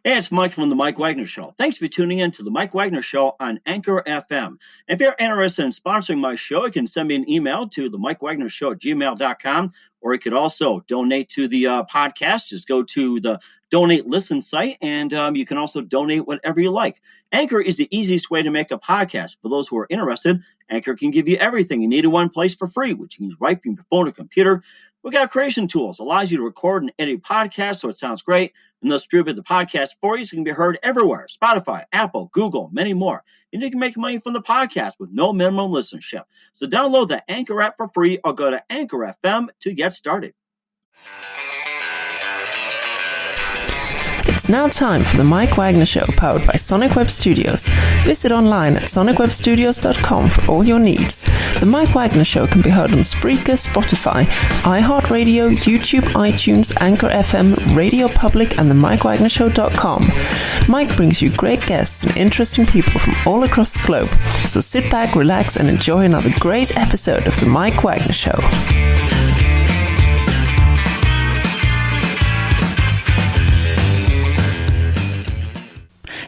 Hey, it's Mike from the Mike Wagner Show. Thanks for tuning in to the Mike Wagner Show on Anchor FM. If you're interested in sponsoring my show, you can send me an email to the MikeWagnerShow@gmail.com, or you could also donate to the podcast. Just go to the Donate Listen site, and you can also donate whatever you like. Anchor is the easiest way to make a podcast. For those who are interested, Anchor can give you everything you need in one place for free, which you can use right from your phone or computer. We got creation tools, allows you to record and edit podcasts so it sounds great, and they'll distribute the podcast for you so it can be heard everywhere. Spotify, Apple, Google, many more. And you can make money from the podcast with no minimum listenership. So download the Anchor app for free or go to Anchor FM to get started. It's now time for the Mike Wagner Show, powered by Sonic Web Studios. Visit online at sonicwebstudios.com for all your needs. The Mike Wagner Show can be heard on Spreaker, Spotify, iHeartRadio, YouTube, iTunes, Anchor FM, Radio Public, and the MikeWagnerShow.com. Mike brings you great guests and interesting people from all across the globe. So sit back, relax, and enjoy another great episode of the Mike Wagner Show.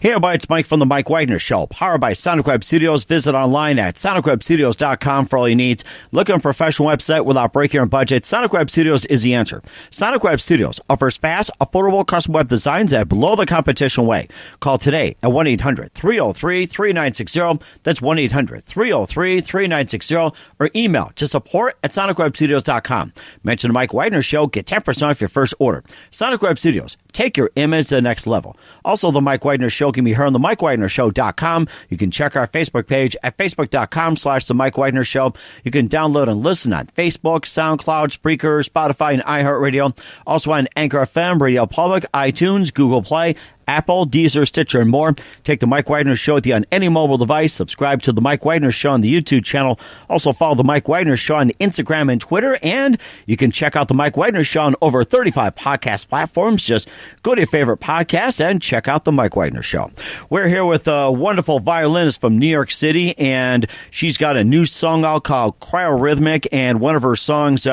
Hey everybody, it's Mike from the Mike Wagner Show, powered by Sonic Web Studios. Visit online at sonicwebstudios.com for all your needs. Look at a professional website without breaking your budget. Sonic Web Studios is the answer. Sonic Web Studios offers fast, affordable custom web designs at below the competition way. Call today at 1-800-303-3960. That's 1-800-303-3960. Or email to support@sonicwebstudios.com. Mention the Mike Wagner Show. Get 10% off your first order. Sonic Web Studios. Take your image to the next level. Also, the Mike Wagner Show can be heard on the MikeWagnerShow.com. You can check our Facebook page at Facebook.com/The Mike Wagner Show. You can download and listen on Facebook, SoundCloud, Spreaker, Spotify, and iHeartRadio. Also on Anchor FM, Radio Public, iTunes, Google Play, Apple, Deezer, Stitcher, and more. Take the Mike Wagner Show with you on any mobile device. Subscribe to the Mike Wagner Show on the YouTube channel. Also follow the Mike Wagner Show on Instagram and Twitter. And you can check out the Mike Wagner Show on over 35 podcast platforms. Just go to your favorite podcast and check out the Mike Wagner Show. We're here with a wonderful violinist from New York City, and she's got a new song out called Cryorhythmic, and one of her songs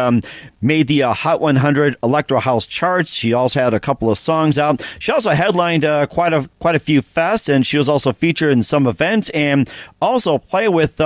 made the Hot 100 Electro House charts. She also had a couple of songs out. She also headlined quite a few fests, and she was also featured in some events, and also play with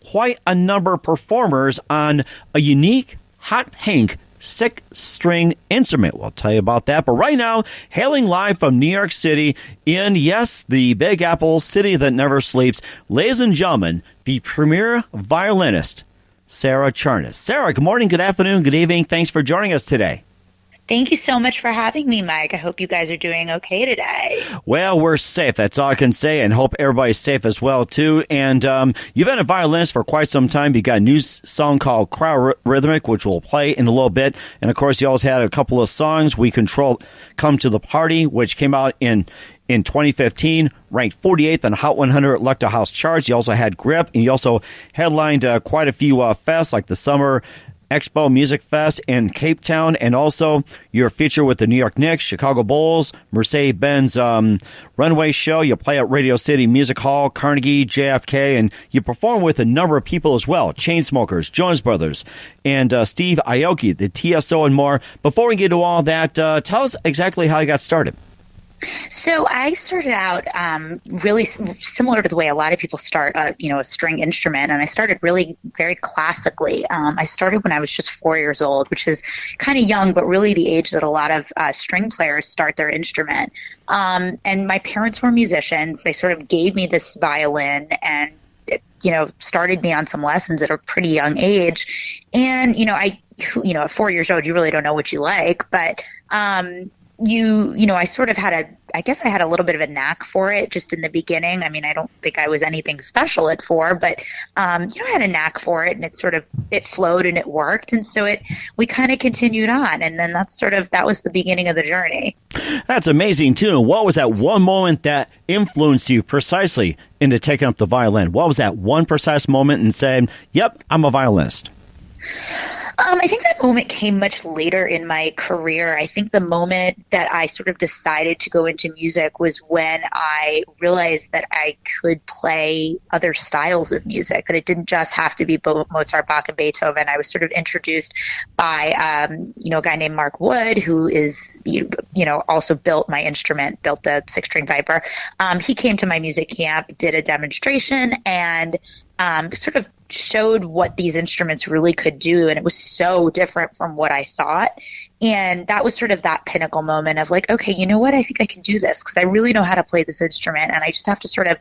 quite a number of performers on a unique hot pink 6-string instrument. We'll tell you about that. But right now, hailing live from New York City in, yes, the Big Apple, city that never sleeps, ladies and gentlemen, the premier violinist, Sarah Charness. Sarah, good morning, good afternoon, good evening. Thanks for joining us today. Thank you so much for having me, Mike. I hope you guys are doing okay today. Well, we're safe. That's all I can say, and hope everybody's safe as well, too. And you've been a violinist for quite some time. You got a new song called Cryorhythmic, which we'll play in a little bit. And, of course, you also had a couple of songs. We Control Come to the Party, which came out in 2015, ranked 48th on Hot 100 Electro House charts. You also had Grip, and you also headlined quite a few fests like the Summer Expo Music Fest in Cape Town, and also you're featured with the New York Knicks, Chicago Bulls, Mercedes-Benz Runway Show. You play at Radio City Music Hall, Carnegie, JFK, and you perform with a number of people as well, Chainsmokers, Jonas Brothers, and Steve Aoki, the TSO, and more. Before we get to all that, tell us exactly how you got started. So I started out really similar to the way a lot of people start, a string instrument, and I started really very classically. I started when I was just 4 years old, which is kind of young, but really the age that a lot of string players start their instrument. And my parents were musicians. They sort of gave me this violin and started me on some lessons at a pretty young age. And, at 4 years old, you really don't know what you like, but I sort of had I had a little bit of a knack for it just in the beginning. I mean, I don't think I was anything special at 4, but, I had a knack for it, and it flowed and it worked. And so we kind of continued on. And then that was the beginning of the journey. That's amazing too. What was that one moment that influenced you precisely into taking up the violin? What was that one precise moment and saying, yep, I'm a violinist? I think that moment came much later in my career. I think the moment that I sort of decided to go into music was when I realized that I could play other styles of music, that it didn't just have to be Mozart, Bach, and Beethoven. I was sort of introduced by, a guy named Mark Wood, who is, also built my instrument, built the 6-string Viper. He came to my music camp, did a demonstration, and sort of showed what these instruments really could do, and it was so different from what I thought. And that was sort of that pinnacle moment of like, okay, you know what, I think I can do this because I really know how to play this instrument, and I just have to sort of,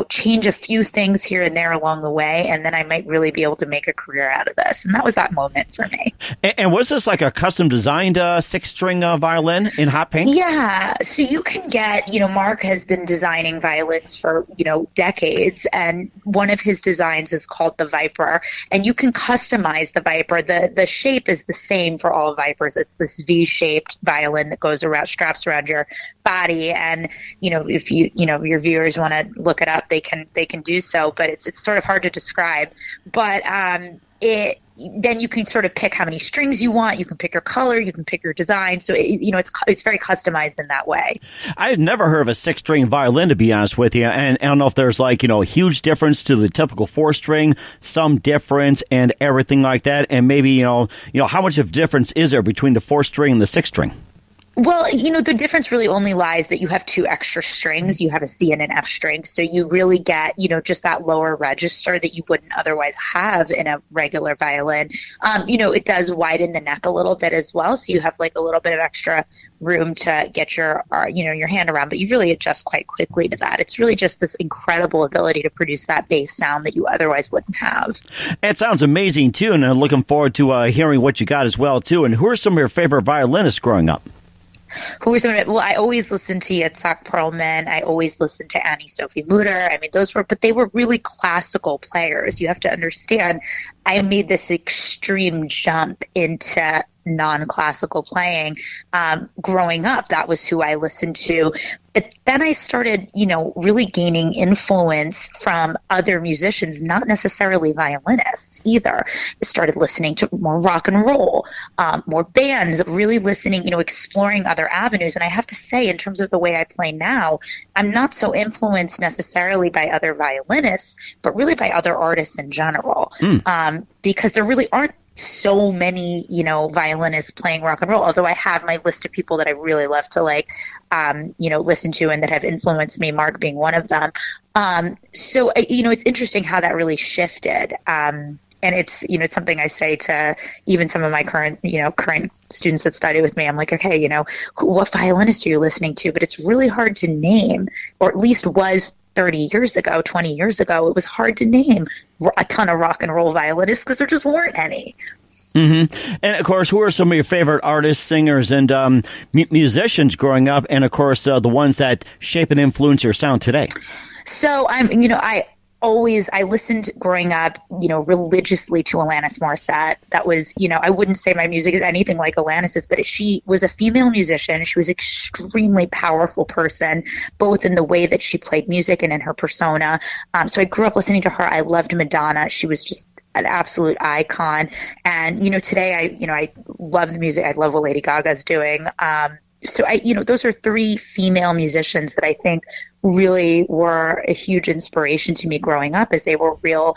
change a few things here and there along the way, and then I might really be able to make a career out of this. And that was that moment for me. And was this like a custom designed 6-string violin in hot pink? Yeah. So you can get, Mark has been designing violins for, decades, and one of his designs is called the Viper, and you can customize the Viper. The shape is the same for all Vipers. It's this V-shaped violin that goes around, straps around your body, and if your viewers want to look it up, they can do so, but it's sort of hard to describe. But then you can sort of pick how many strings you want. You can pick your color. You can pick your design. So it's very customized in that way. I've never heard of a 6-string violin, to be honest with you, and I don't know if there's a huge difference to the typical 4-string, some difference, and everything like that. And maybe how much of a difference is there between the 4-string and the 6-string? Well, the difference really only lies that you have 2 extra strings. You have a C and an F string. So you really get, just that lower register that you wouldn't otherwise have in a regular violin. It does widen the neck a little bit as well. So you have like a little bit of extra room to get your hand around, but you really adjust quite quickly to that. It's really just this incredible ability to produce that bass sound that you otherwise wouldn't have. It sounds amazing too. And I'm looking forward to hearing what you got as well too. And who are some of your favorite violinists growing up? Who were some of it? Well, I always listened to Yitzhak Perlman. I always listened to Annie-Sophie Mutter. I mean, but they were really classical players. You have to understand, I made this extreme jump into non-classical playing. Growing up, that was who I listened to. But then I started, really gaining influence from other musicians, not necessarily violinists either. I started listening to more rock and roll, more bands, really listening, exploring other avenues. And I have to say, in terms of the way I play now, I'm not so influenced necessarily by other violinists, but really by other artists in general, because there really aren't so many, violinists playing rock and roll, although I have my list of people that I really love to listen to and that have influenced me, Mark being one of them. So, it's interesting how that really shifted. And it's, it's something I say to even some of my current students that study with me. I'm like, okay, what violinist are you listening to? But it's really hard to name, or at least was 30 years ago, 20 years ago. It was hard to name a ton of rock and roll violinists because there just weren't any. Mm-hmm. And of course, who are some of your favorite artists, singers, and musicians growing up? And of course, the ones that shape and influence your sound today. So I listened growing up, religiously to Alanis Morissette. That was, I wouldn't say my music is anything like Alanis's, but she was a female musician. She was an extremely powerful person, both in the way that she played music and in her persona. So I grew up listening to her. I loved Madonna. She was just an absolute icon. And, today I love the music. I love what Lady Gaga's doing. So those are 3 female musicians that I think really were a huge inspiration to me growing up, as they were real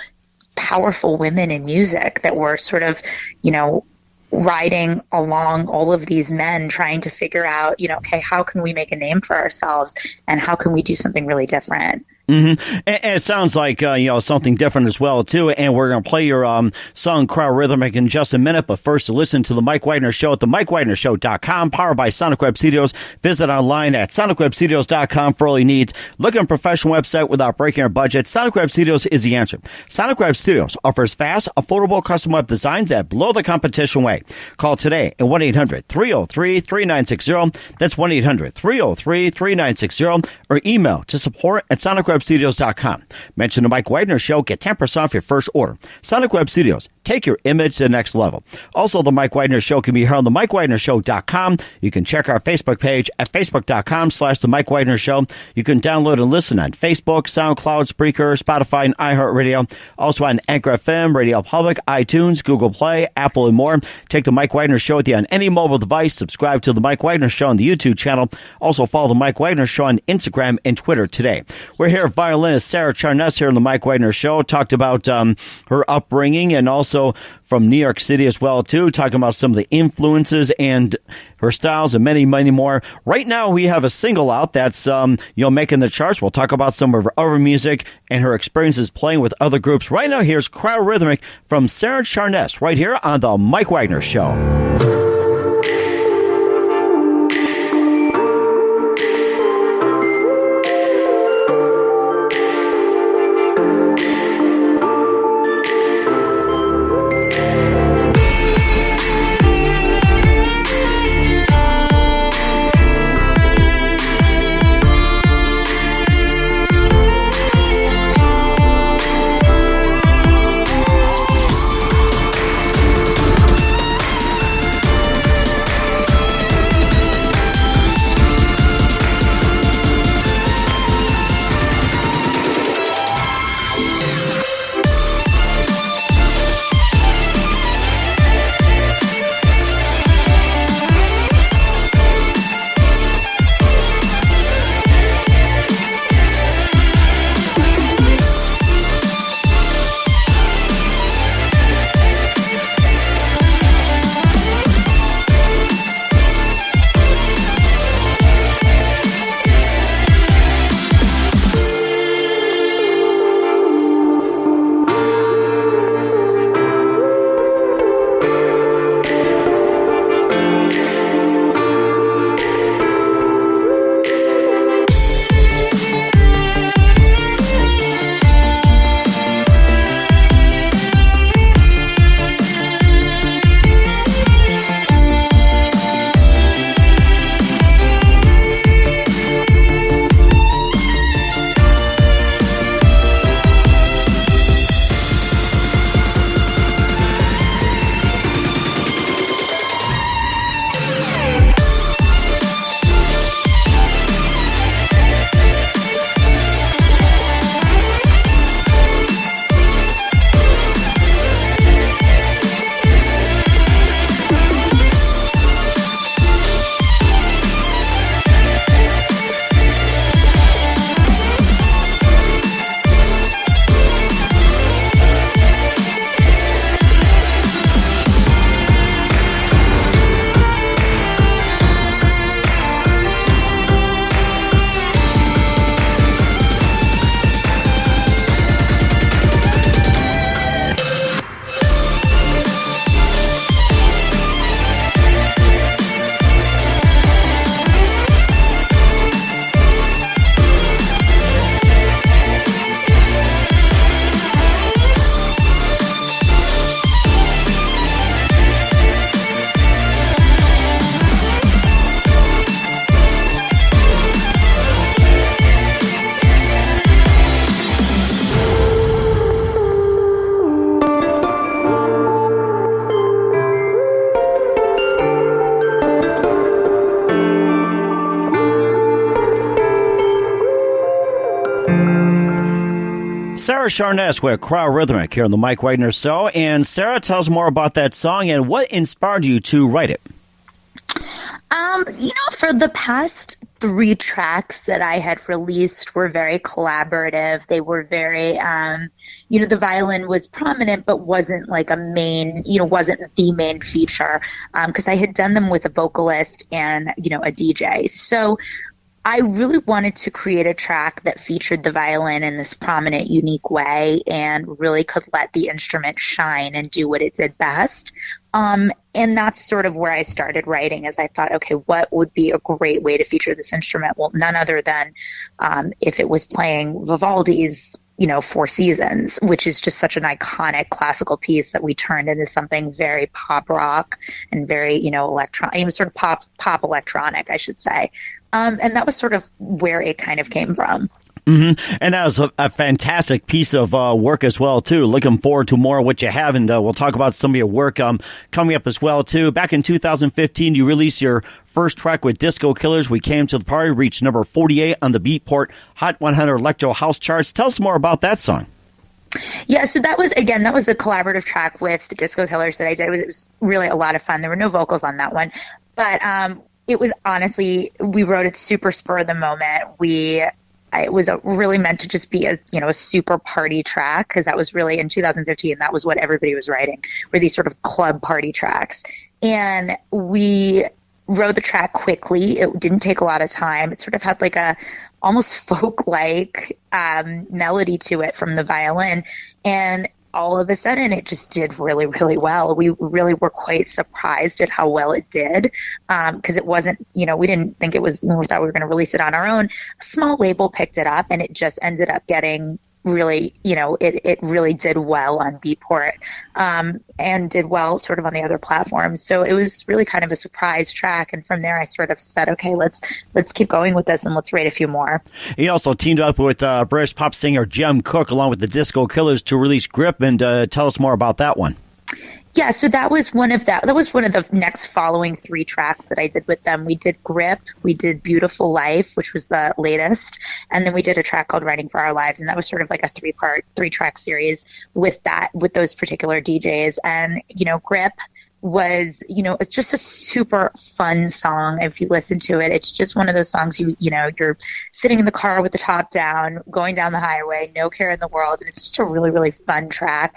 powerful women in music that were sort of, riding along all of these men trying to figure out, okay, how can we make a name for ourselves and how can we do something really different? Mm-hmm. And it sounds like, something different as well, too. And we're going to play your song, Cryo-Rhythmic, in just a minute. But first, to listen to The Mike Wagner Show at themikewagnershow.com, powered by Sonic Web Studios. Visit online at sonicwebstudios.com for all your needs. Look at a professional website without breaking our budget. Sonic Web Studios is the answer. Sonic Web Studios offers fast, affordable custom web designs that blow the competition away. Call today at 1-800-303-3960. That's 1-800-303-3960. Or email to support@sonicwebstudios.com. Mention the Mike Wagner Show. Get 10% off your first order. Sonic Web Studios. Take your image to the next level. Also, The Mike Wagner Show can be heard on the MikeWagnerShow.com. You can check our Facebook page at Facebook.com/The Mike Wagner Show. You can download and listen on Facebook, SoundCloud, Spreaker, Spotify, and iHeartRadio. Also on Anchor FM, Radio Public, iTunes, Google Play, Apple, and more. Take The Mike Wagner Show with you on any mobile device. Subscribe to The Mike Wagner Show on the YouTube channel. Also follow The Mike Wagner Show on Instagram and Twitter today. We're here with violinist Sarah Charness here on The Mike Wagner Show. Talked about her upbringing and also from New York City as well, too, talking about some of the influences and her styles and many, many more. Right now, we have a single out that's, making the charts. We'll talk about some of her other music and her experiences playing with other groups. Right now, here's Cryo-Rhythmic from Sarah Charness right here on The Mike Wagner Show. Sarah Charness with Cryo-Rhythmic here on the Mike Wagner Show. And Sarah, tell us more about that song and what inspired you to write it. For the past 3 tracks that I had released were very collaborative. They were very, the violin was prominent, but wasn't like a main, wasn't the main feature, because I had done them with a vocalist and, a DJ. So I really wanted to create a track that featured the violin in this prominent, unique way and really could let the instrument shine and do what it did best. And that's sort of where I started writing, as I thought, okay, what would be a great way to feature this instrument? Well, none other than if it was playing Vivaldi's, Four Seasons, which is just such an iconic classical piece that we turned into something very pop rock and very, electronic, sort of pop electronic, I should say. And that was sort of where it kind of came from. And that was a fantastic piece of work as well, too. Looking forward to more of what you have, and we'll talk about some of your work coming up as well, too. Back in 2015, you released your first track with Disco Killers. We Came to the Party, reached number 48 on the Beatport Hot 100 Electro House charts. Tell us more about that song. Yeah, so that was a collaborative track with the Disco Killers that I did. It was really a lot of fun. There were no vocals on that one, but it was honestly, we wrote it super spur of the moment. It was really meant to just be a super party track, because that was really, in 2015, that was what everybody was writing, were these sort of club party tracks. And we wrote the track quickly. It didn't take a lot of time. It sort of had like a almost folk-like melody to it from the violin. And all of a sudden, it just did really, really well. We really were quite surprised at how well it did, because it wasn't, we didn't think it was, we thought we were going to release it on our own. A small label picked it up, and it just ended up getting really, it really did well on Beatport, and did well sort of on the other platforms. So it was really kind of a surprise track. And from there, I sort of said, okay, let's keep going with this, and let's write a few more. He also teamed up with British pop singer Jem Cook, along with the Disco Killers, to release Grip, and tell us more about that one. Yeah, so that was one of the next following 3 tracks that I did with them. We did Grip, we did Beautiful Life, which was the latest, and then we did a track called Writing for Our Lives, and that was sort of like a 3-track series with those particular DJs. And Grip was, it's just a super fun song. If you listen to it, it's just one of those songs you're sitting in the car with the top down, going down the highway, no care in the world, and it's just a really, really fun track.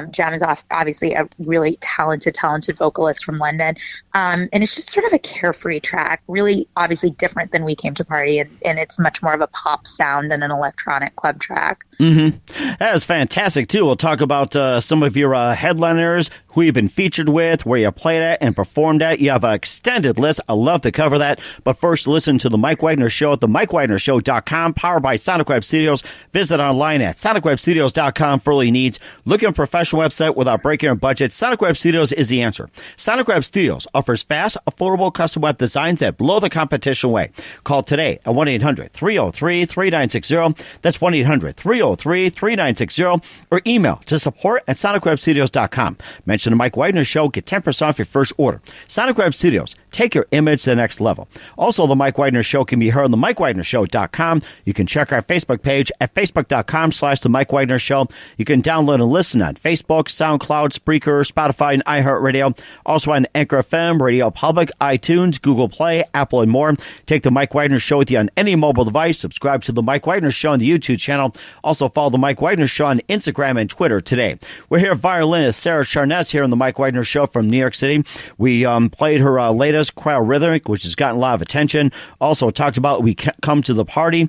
Jem is obviously a really talented vocalist from London, and it's just sort of a carefree track, really obviously different than We Came to Party, and it's much more of a pop sound than an electronic club track. That is fantastic, too. We'll talk about some of your headliners, who you've been featured with, where you played at and performed at. You have an extended list. I love to cover that. But first, listen to The Mike Wagner Show at themikewagnershow.com, powered by Sonic Web Studios. Visit online at sonicwebstudios.com for all your needs. Looking at a professional website without breaking your budget? Sonic Web Studios is the answer. Sonic Web Studios offers fast, affordable custom web designs that blow the competition away. Call today at 1-800-303-3960. That's 1-800-303-3960. Or email to support@sonicwebstudios.com. Mention The Mike Wagner Show. Get 10% off your first order. Sonic Web Studios. Take your image to the next level. Also, The Mike Wagner Show can be heard on themikewagnershow.com. You can check our Facebook page at facebook.com/The Mike Wagner Show. You can download and listen on Facebook, SoundCloud, Spreaker, Spotify, and iHeartRadio. Also on Anchor FM, Radio Public, iTunes, Google Play, Apple, and more. Take The Mike Wagner Show with you on any mobile device. Subscribe to The Mike Wagner Show on the YouTube channel. Also follow The Mike Wagner Show on Instagram and Twitter today. We're here with violinist Sarah Charness here on The Mike Wagner Show from New York City. We played her latest, Cryorhythmic, which has gotten a lot of attention. Also talked about We Come to the Party,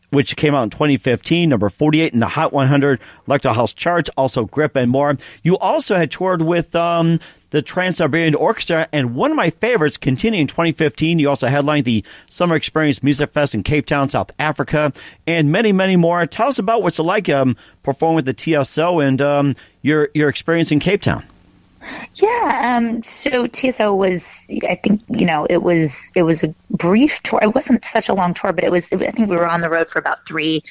which came out in 2015, number 48 in the Hot 100 Electro House charts. Also Grip and more. You also had toured with the Trans-Siberian Orchestra, and one of my favorites, continuing in 2015, you also headlined the Summer Experience Music Fest in Cape Town, South Africa, and many, many more. Tell us about what's it like performing with the TSO and your experience in Cape Town. Yeah, so TSO was, I think, it was a brief tour. It wasn't such a long tour, but I think we were on the road for about 2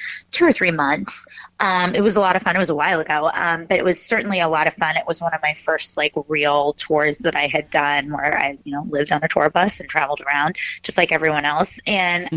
or 3 months. It was a lot of fun. It was a while ago, but it was certainly a lot of fun. It was one of my first real tours that I had done, where I lived on a tour bus and traveled around just like everyone else. And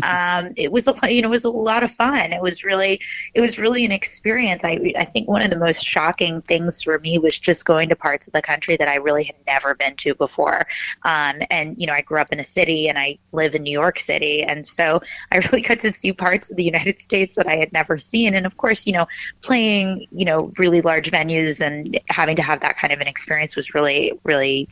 it was it was a lot of fun. It was really an experience. I think one of the most shocking things for me was just going to parts of the country that I really had never been to before. And I grew up in a city, and I live in New York City, and so I really got to see parts of the United States that I had never seen. And of course, playing, really large venues and having to have that kind of an experience was really, really,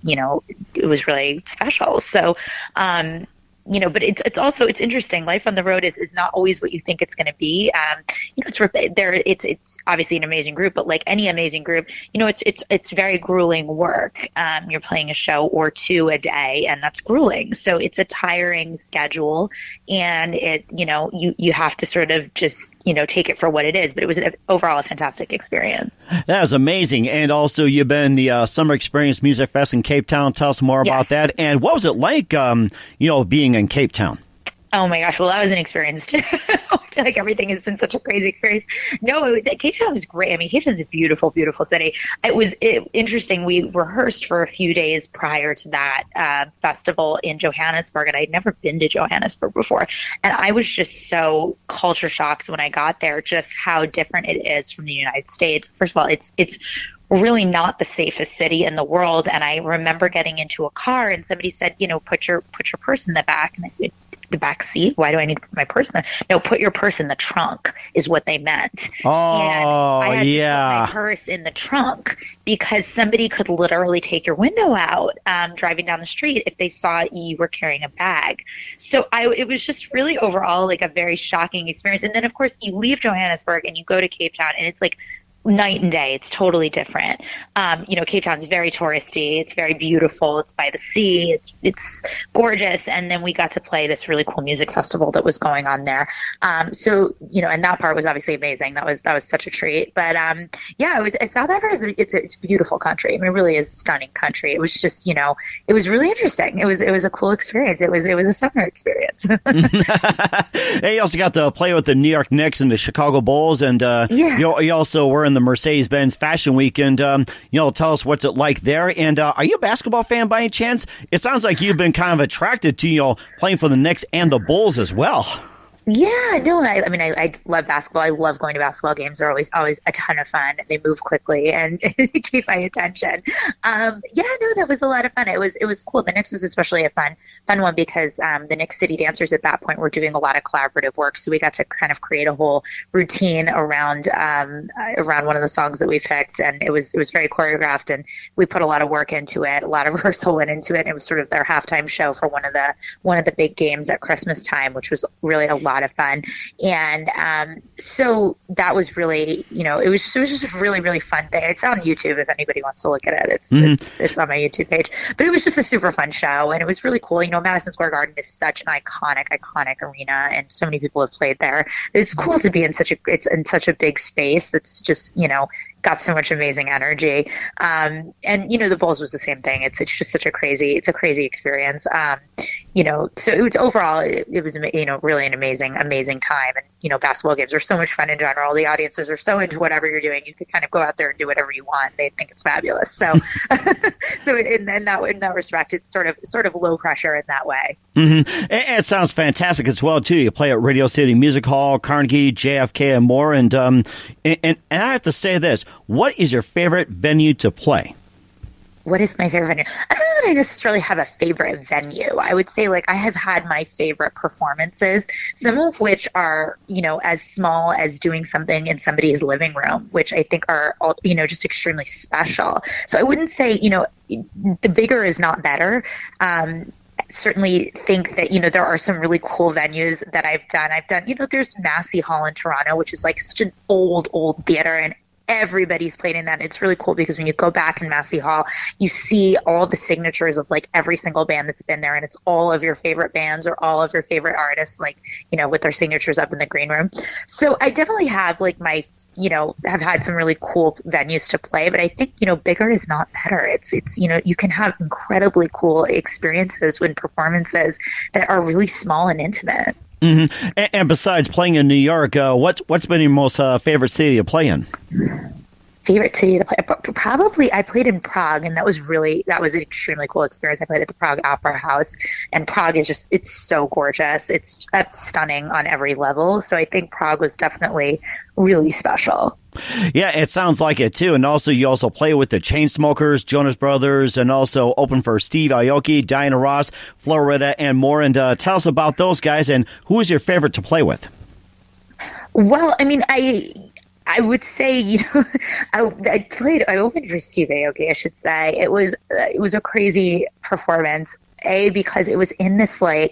it was really special. So, but it's interesting. Life on the road is not always what you think it's going to be. It's obviously an amazing group, but like any amazing group, it's very grueling work. You're playing a show or 2 a day, and that's grueling. So it's a tiring schedule, and you have to sort of just, take it for what it is. But it was overall a fantastic experience. That was amazing. And also, you've been the Summer Experience Music Fest in Cape Town. Tell us more about that. And what was it like, being in Cape Town? Oh my gosh, well, that was an experience too. I feel like everything has been such a crazy experience. No, Cape Town was great. I mean, Cape Town is a beautiful, beautiful city. It was interesting. We rehearsed for a few days prior to that festival in Johannesburg, and I'd never been to Johannesburg before. And I was just so culture shocked when I got there, just how different it is from the United States. First of all, it's really not the safest city in the world. And I remember getting into a car and somebody said, put your purse in the back. And I said, the back seat? Why do I need to put my purse in there? No, put your purse in the trunk is what they meant. Oh, and I had yeah. to put my purse in the trunk because somebody could literally take your window out driving down the street if they saw you were carrying a bag. So it was just really overall like a very shocking experience. And then, of course, you leave Johannesburg and you go to Cape Town, and it's like night and day. It's totally different. Cape Town's very touristy. It's very beautiful. It's by the sea. It's gorgeous. And then we got to play this really cool music festival that was going on there. And that part was obviously amazing. That was such a treat. But South Africa it's a beautiful country. I mean, it really is a stunning country. It was just, it was really interesting. It was a cool experience. It was a summer experience. Hey, you also got to play with the New York Knicks and the Chicago Bulls, and you also were in the Mercedes-Benz Fashion Week, and tell us what's it like there. And are you a basketball fan by any chance? It sounds like you've been kind of attracted to playing for the Knicks and the Bulls as well. Yeah, no, I love basketball. I love going to basketball games. They're always a ton of fun. They move quickly and keep my attention. That was a lot of fun. It was cool. The Knicks was especially a fun one because the Knicks City Dancers at that point were doing a lot of collaborative work. So we got to kind of create a whole routine around one of the songs that we picked, and it was very choreographed, and we put a lot of work into it. A lot of rehearsal went into it. And it was sort of their halftime show for one of the big games at Christmas time, which was really a lot of fun. And so that was really, it was just a really, really fun day. It's on YouTube if anybody wants to look at it. It's on my YouTube page. But it was just a super fun show, and it was really cool. Madison Square Garden is such an iconic arena, and so many people have played there. It's cool to be in such a big space that's just, got so much amazing energy. And the Bulls was the same thing. It's just such a crazy experience. So it was overall, it was, really an amazing time. And, basketball games are so much fun in general. The audiences are so into whatever you're doing. You could kind of go out there and do whatever you want. They think it's fabulous. So, in that respect, it's sort of low pressure in that way. Mm-hmm. It sounds fantastic as well, too. You play at Radio City Music Hall, Carnegie, JFK, and more. And I have to say this. What is your favorite venue to play? What is my favorite venue? I don't know that I necessarily have a favorite venue. I would say I have had my favorite performances, some of which are, as small as doing something in somebody's living room, which I think are, just extremely special. So I wouldn't say, the bigger is not better. Certainly think that, there are some really cool venues that I've done, there's Massey Hall in Toronto, which is such an old theater, and everybody's played in that. It's really cool because when you go back in Massey Hall, you see all the signatures of every single band that's been there, and it's all of your favorite bands or all of your favorite artists, with their signatures up in the green room. So I definitely have my, have had some really cool venues to play, but I think, bigger is not better. It's, you can have incredibly cool experiences with performances that are really small and intimate. Mm-hmm. And besides playing in New York, what's been your most favorite city to play in? Favorite city to play? Probably I played in Prague, and that was an extremely cool experience. I played at the Prague Opera House, and Prague is it's so gorgeous. That's stunning on every level. So I think Prague was definitely really special. Yeah, it sounds like it too. And also, you also play with the Chainsmokers, Jonas Brothers, and also open for Steve Aoki, Diana Ross, Florida, and more. And tell us about those guys, and who is your favorite to play with? Well, I would say, I opened for Steve Aoki, I should say. It was a crazy performance. Because it was in this I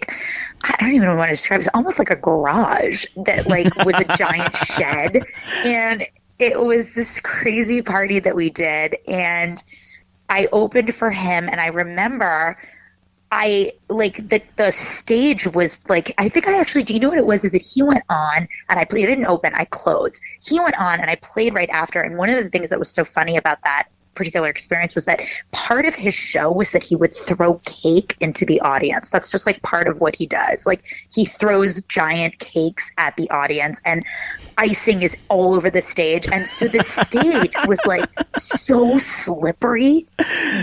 don't even know what to describe. It's almost like a garage that was a giant shed, and it was this crazy party that we did, and I opened for him, and I remember the stage was I think I actually, do you know what it was? Is that he went on and I played, it didn't open, I closed. He went on and I played right after. And one of the things that was so funny about that particular experience was that part of his show was that he would throw cake into the audience. That's just like part of what he does. Like he throws giant cakes at the audience and icing is all over the stage. And so the stage was like so slippery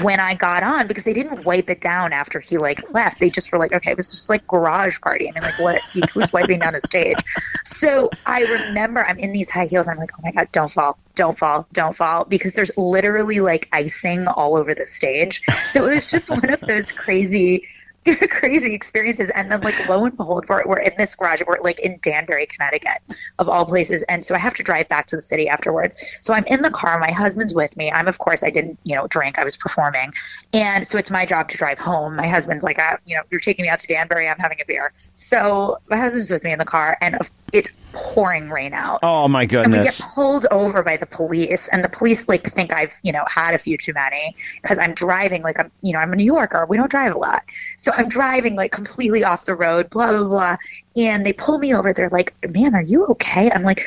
when I got on because they didn't wipe it down after he like left. They just were like, okay, it was just like garage party. I mean, like what? Who's wiping down the stage? So I remember I'm in these high heels. And I'm like, oh my God, don't fall, don't fall, don't fall. Because there's literally like icing all over the stage. So it was just one of those crazy experiences. And then like lo and behold, we're in this garage, we're like in Danbury, Connecticut of all places. And so I have to drive back to the city afterwards. So I'm in the car, my husband's with me. Of course I didn't, drink, I was performing. And so it's my job to drive home. My husband's like, you're taking me out to Danbury, I'm having a beer. So my husband's with me in the car and it's pouring rain out. Oh my goodness. And we get pulled over by the police and the police like think I've, had a few too many because I'm driving like I'm a New Yorker. We don't drive a lot. So I'm driving like completely off the road, blah, blah, blah. And they pull me over. They're like, "Man, are you okay?" I'm like,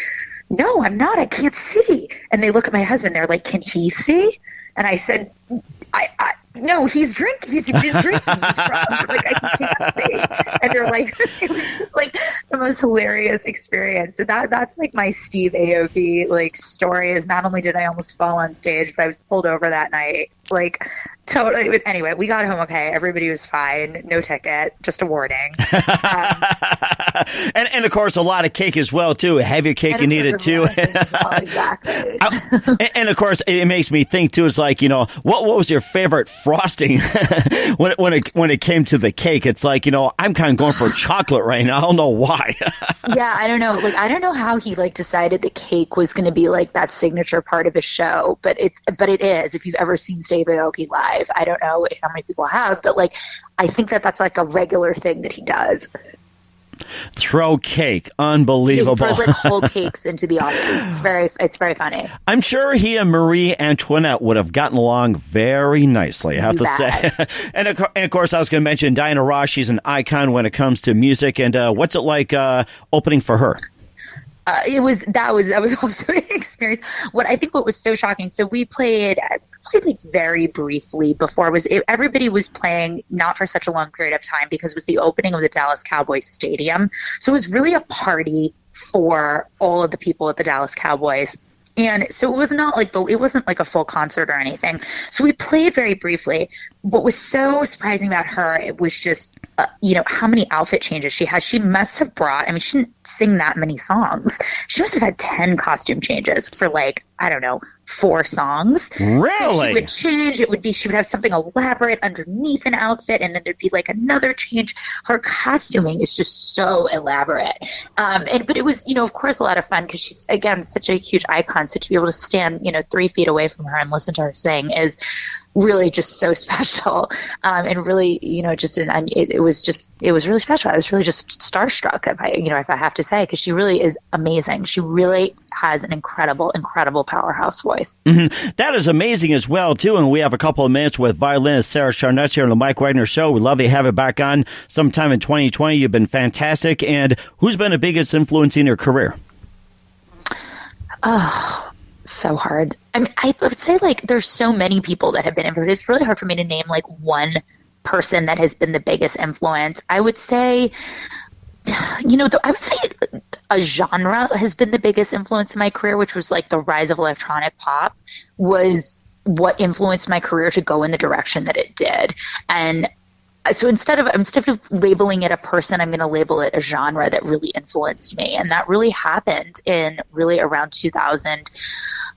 "No, I'm not. I can't see." And they look at my husband. They're like, "Can he see?" And I said, no, he's drinking. He's been drinking. He's drunk. Like, I just can't see. And they're like, it was just like the most hilarious experience. So that's like my Steve Aoki like story is not only did I almost fall on stage, but I was pulled over that night. Like, totally. Anyway, we got home okay. Everybody was fine. No ticket. Just a warning. And of course, a lot of cake as well, too. Heavier cake you need it, too. Exactly. And of course, it makes me think, too, it's like, what was your favorite frosting when it came to the cake? It's like, I'm kind of going for chocolate right now. I don't know why. Yeah, I don't know. Like, I don't know how he decided the cake was going to be like that signature part of his show, but it is. If you've ever seen Steve Aoki live, I don't know how many people have, but I think that's like a regular thing that he does. Throw cake, unbelievable. He throws whole cakes into the audience. It's very funny. I'm sure he and Marie Antoinette would have gotten along very nicely, I have to say. And of course, I was going to mention Diana Ross. She's an icon when it comes to music. And what's it like opening for her? That was also an experience. What was so shocking. So we played like very briefly before everybody was playing not for such a long period of time because it was the opening of the Dallas Cowboys stadium. So it was really a party for all of the people at the Dallas Cowboys. And so it was not it wasn't like a full concert or anything. So we played very briefly. What was so surprising about her, it was just, how many outfit changes she had. She must have brought, she didn't sing that many songs. She must have had 10 costume changes for 4 songs. Really? So she would change. She would have something elaborate underneath an outfit, and then there'd be another change. Her costuming is just so elaborate. But it was, of course, a lot of fun because she's, again, such a huge icon. So to be able to stand, 3 feet away from her and listen to her sing is really just so special. And really, it was really special. I was really just starstruck, if I have to say, because she really is amazing. She really has an incredible, incredible powerhouse voice. Mm-hmm. That is amazing as well, too. And we have a couple of minutes with violinist Sarah Charness here on the Mike Wagner Show. We'd love to have it back on sometime in 2020. You've been fantastic. And who's been the biggest influence in your career? Oh, so hard. I would say there's so many people that have been influenced. It's really hard for me to name one person that has been the biggest influence. I would say, a genre has been the biggest influence in my career, which was the rise of electronic pop was what influenced my career to go in the direction that it did. And so instead of labeling it a person, I'm going to label it a genre that really influenced me. And that really happened in really around 2000.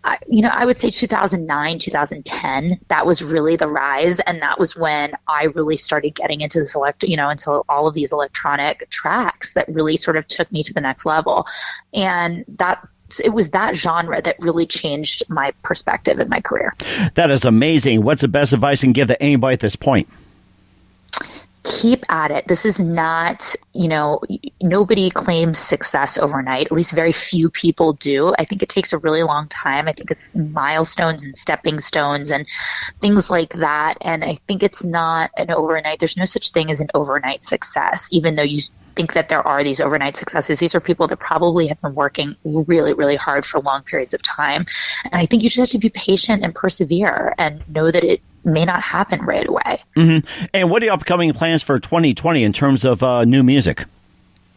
I would say 2009, 2010, that was really the rise. And that was when I really started getting into this into all of these electronic tracks that really sort of took me to the next level. And it was that genre that really changed my perspective in my career. That is amazing. What's the best advice you can give to anybody at this point? Keep at it. This is not, nobody claims success overnight. At least very few people do. I think it takes a really long time. I think it's milestones and stepping stones and things like that. And I think it's not an overnight. There's no such thing as an overnight success, even though think that there are these overnight successes. These are people that probably have been working really, really hard for long periods of time. And I think you just have to be patient and persevere and know that it may not happen right away. Mm-hmm. And what are your upcoming plans for 2020 in terms of new music?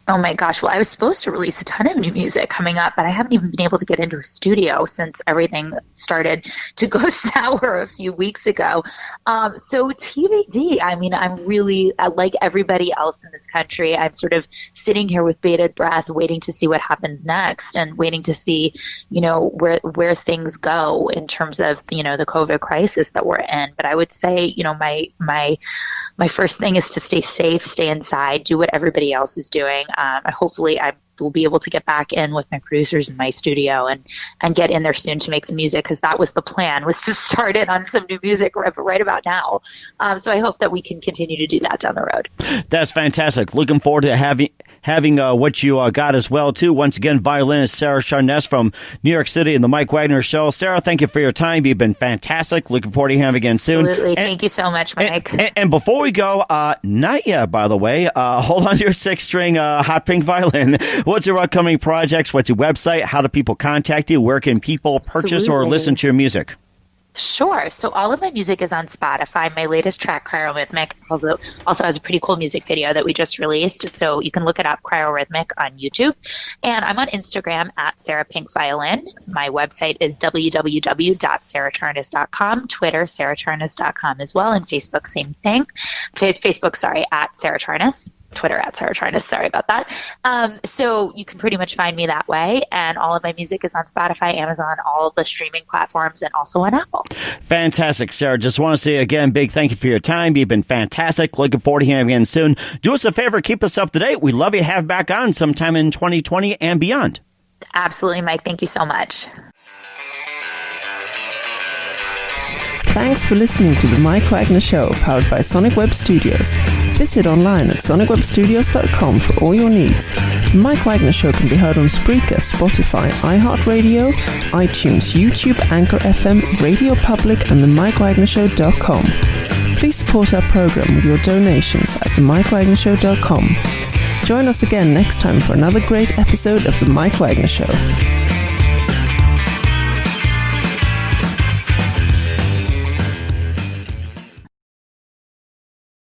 Oh my gosh. Well, I was supposed to release a ton of new music coming up, but I haven't even been able to get into a studio since everything started to go sour a few weeks ago. So TBD. I mean, I'm really, like everybody else in this country, I'm sort of sitting here with bated breath, waiting to see what happens next and waiting to see, where things go in terms of, the COVID crisis that we're in. But I would say, my first thing is to stay safe, stay inside, do what everybody else is doing. Hopefully I will be able to get back in with my producers in my studio and get in there soon to make some music, because that was the plan, was to start in on some new music right about now. So I hope that we can continue to do that down the road. That's fantastic. Looking forward to having what you got as well, too. Once again, violinist Sarah Charness from New York City and the Mike Wagner Show. Sarah, thank you for your time. You've been fantastic. Looking forward to having you again soon. Absolutely. Thank you so much, Mike. And before we go, not yet, by the way, hold on to your 6-string hot pink violin. What's your upcoming projects? What's your website? How do people contact you? Where can people purchase or listen to your music? Sure. So all of my music is on Spotify. My latest track, Cryorhythmic, also has a pretty cool music video that we just released. So you can look it up, Cryorhythmic, on YouTube. And I'm on Instagram at Sarah Pink Violin. My website is www.sarahcharness.com. Twitter, sarahcharness.com as well. And Facebook, same thing. Facebook, at Sarah Charness. Twitter at Sarah Charness. Sorry about that. So you can pretty much find me that way. And all of my music is on Spotify, Amazon, all of the streaming platforms, and also on Apple. Fantastic, Sarah. Just want to say again, big thank you for your time. You've been fantastic. Looking forward to having you again soon. Do us a favor, keep us up to date. We'd love you to have back on sometime in 2020 and beyond. Absolutely, Mike. Thank you so much. Thanks for listening to The Mike Wagner Show, powered by Sonic Web Studios. Visit online at sonicwebstudios.com for all your needs. The Mike Wagner Show can be heard on Spreaker, Spotify, iHeartRadio, iTunes, YouTube, Anchor FM, Radio Public, and themikewagnershow.com. Please support our program with your donations at themikewagnershow.com. Join us again next time for another great episode of The Mike Wagner Show.